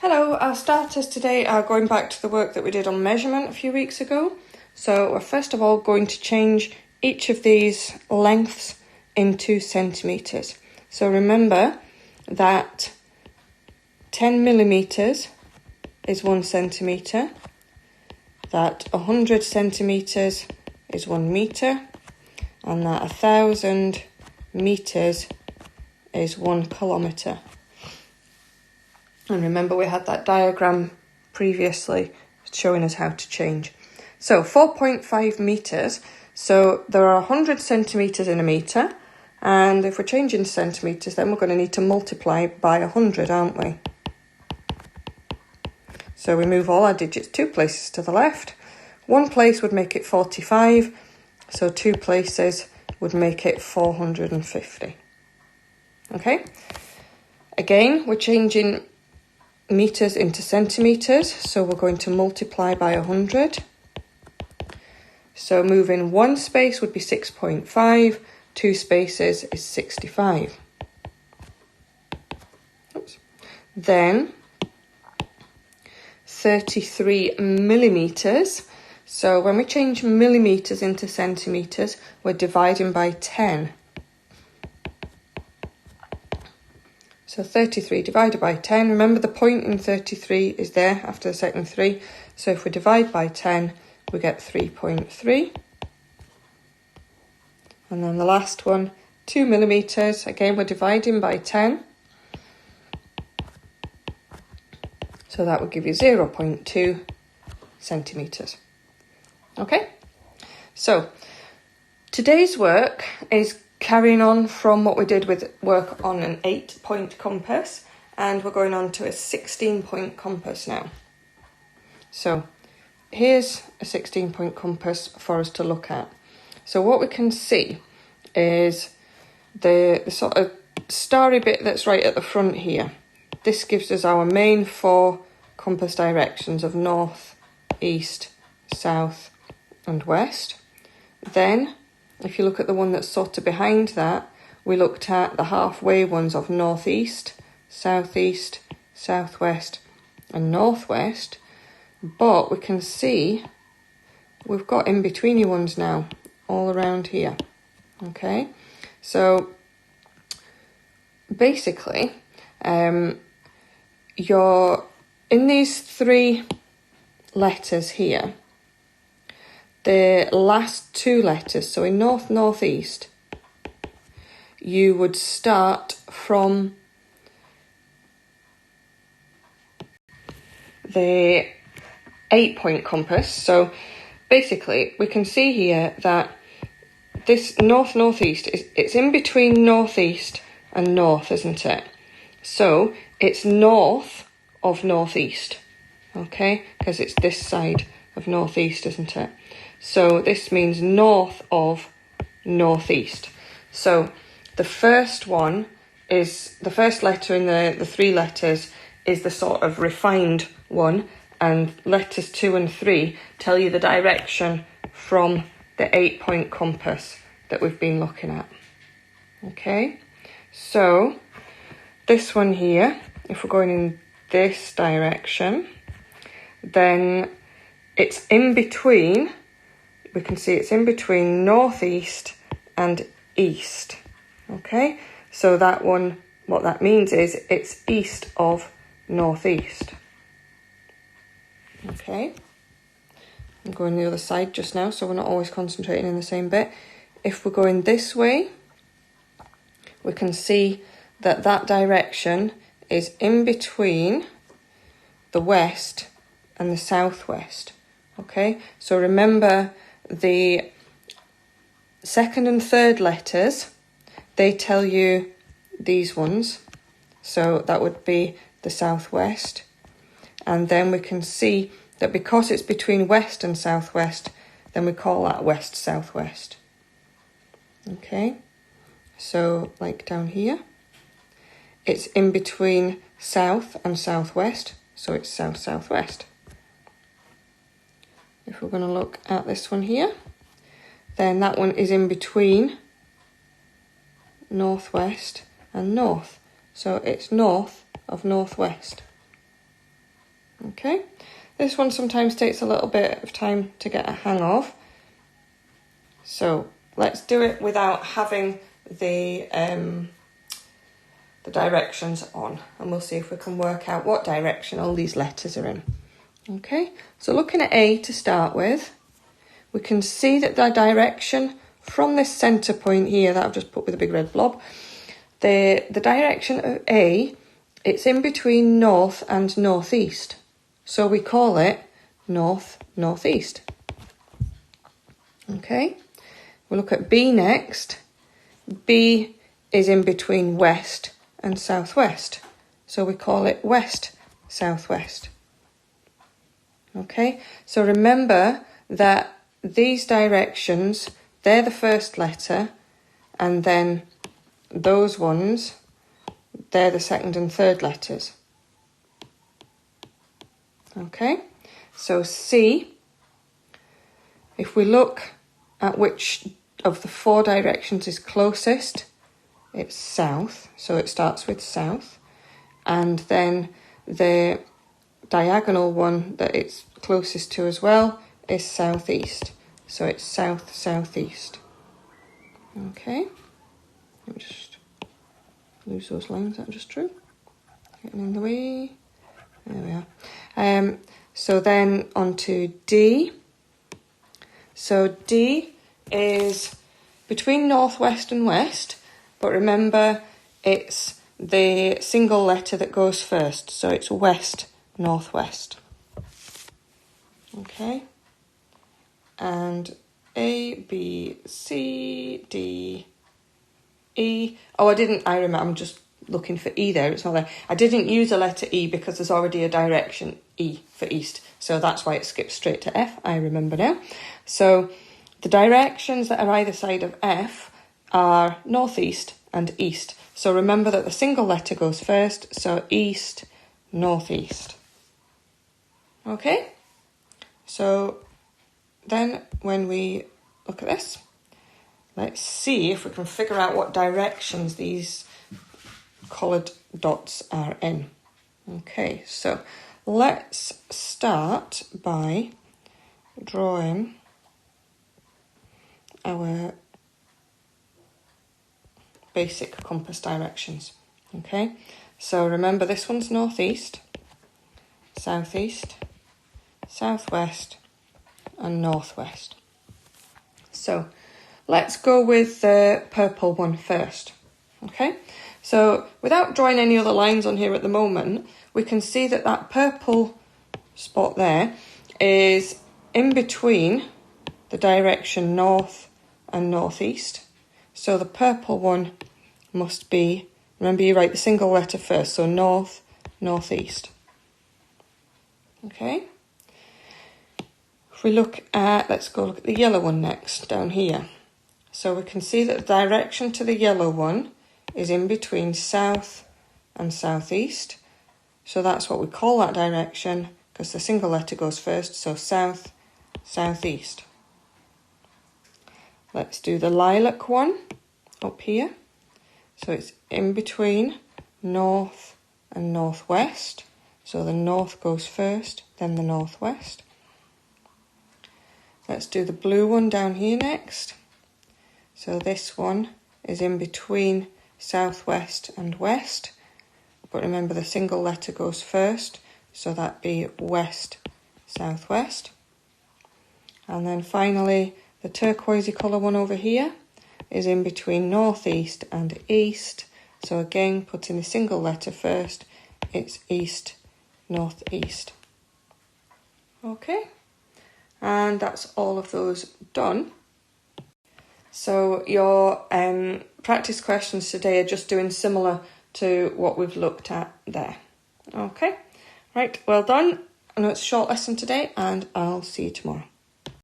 Hello, our starters today are going back to the work that we did on measurement a few weeks ago. So we're first of all going to change each of these lengths into centimetres. So remember that 10 millimetres is 1 centimetre, that 100 centimetres is 1 metre, and that 1,000 metres is 1 kilometre. And remember, we had that diagram previously showing us how to change. So 4.5 metres, so there are 100 centimetres in a metre, and if we're changing centimetres, then we're going to need to multiply by 100, aren't we? So we move all our digits 2 places to the left. 1 place would make it 45, so 2 places would make it 450. Okay? Again, we're changing metres into centimetres, so we're going to multiply by 100. So moving 1 space would be 6.5, 2 spaces is 65. Oops. Then 33 millimetres. So when we change millimetres into centimetres, we're dividing by 10. So 33 divided by 10. Remember, the point in 33 is there after the second 3. So if we divide by 10, we get 3.3. And then the last one, 2 millimetres. Again, we're dividing by 10. So that would give you 0.2 centimetres. Okay? So today's work is carrying on from what we did with work on an 8-point compass, and we're going on to a 16-point compass now. So here's a 16-point compass for us to look at. So what we can see is the sort of starry bit that's right at the front here. This gives us our main 4 compass directions of north, east, south and west. Then if you look at the one that's sort of behind that, we looked at the halfway ones of northeast, southeast, southwest and northwest. But we can see we've got in-betweeny ones now all around here. Okay, so basically you're in these 3 letters here. The last 2 letters, so in north, northeast, you would start from the 8-point compass. So basically, we can see here that this north, northeast, it's in between northeast and north, isn't it? So it's north of northeast, okay? Because it's this side of northeast, isn't it? So this means north of northeast. So the first one is, the first letter in the 3 letters is the sort of refined one, and letters 2 and 3 tell you the direction from the 8-point compass that we've been looking at. Okay, so this one here, if we're going in this direction, then it's in between. We can see it's in between northeast and east. Okay, so that one, what that means is it's east of northeast. Okay, I'm going the other side just now, so we're not always concentrating in the same bit. If we're going this way, we can see that that direction is in between the west and the southwest. Okay, so remember, the 2nd and 3rd letters, they tell you these ones. So that would be the southwest. And then we can see that because it's between west and southwest, then we call that west-southwest. Okay, so like down here, it's in between south and southwest, so it's south-southwest. If we're going to look at this one here, then that one is in between northwest and north. So it's north of northwest. Okay, this one sometimes takes a little bit of time to get a hang of. So let's do it without having the directions on, and we'll see if we can work out what direction all these letters are in. Okay, so looking at A to start with, we can see that the direction from this centre point here that I've just put with a big red blob, the direction of A, it's in between north and northeast. So we call it north, northeast. Okay, we'll look at B next. B is in between west and southwest. So we call it west, southwest. Okay, so remember that these directions, they're the first letter, and then those ones, they're the second and third letters. Okay, so C, if we look at which of the four directions is closest, it's south, so it starts with south, and then the diagonal one that it's closest to as well is southeast, so it's south, southeast. Okay, let me just lose those lines that I just drew, getting in the way. There we are. So then on to D. So D is between northwest and west, but remember it's the single letter that goes first, so it's west, northwest. Okay, and A, B, C, D, E. Oh, I remember, I'm just looking for E there, it's not there. I didn't use a letter E because there's already a direction E for east, so that's why it skips straight to F, I remember now. So the directions that are either side of F are northeast and east. So remember that the single letter goes first, so east, northeast. Okay, so then when we look at this, let's see if we can figure out what directions these coloured dots are in. Okay, so let's start by drawing our basic compass directions. Okay, so remember this one's northeast, southeast, southwest and northwest. So let's go with the purple one first. Okay, so without drawing any other lines on here at the moment, we can see that that purple spot there is in between the direction north and northeast. So the purple one must be, remember you write the single letter first, so north, northeast. Okay. If we look at, let's go look at the yellow one next, down here. So we can see that the direction to the yellow one is in between south and southeast. So that's what we call that direction, because the single letter goes first, so south, southeast. Let's do the lilac one up here. So it's in between north and northwest. So the north goes first, then the northwest. Let's do the blue one down here next. So this one is in between southwest and west. But remember the single letter goes first, so that'd be west, southwest. And then finally, the turquoisey colour one over here is in between northeast and east. So again, putting the single letter first, it's east, northeast. Okay, and that's all of those done. So your practice questions today are just doing similar to what we've looked at there. Okay, right, well done. I know it's a short lesson today, and I'll see you tomorrow.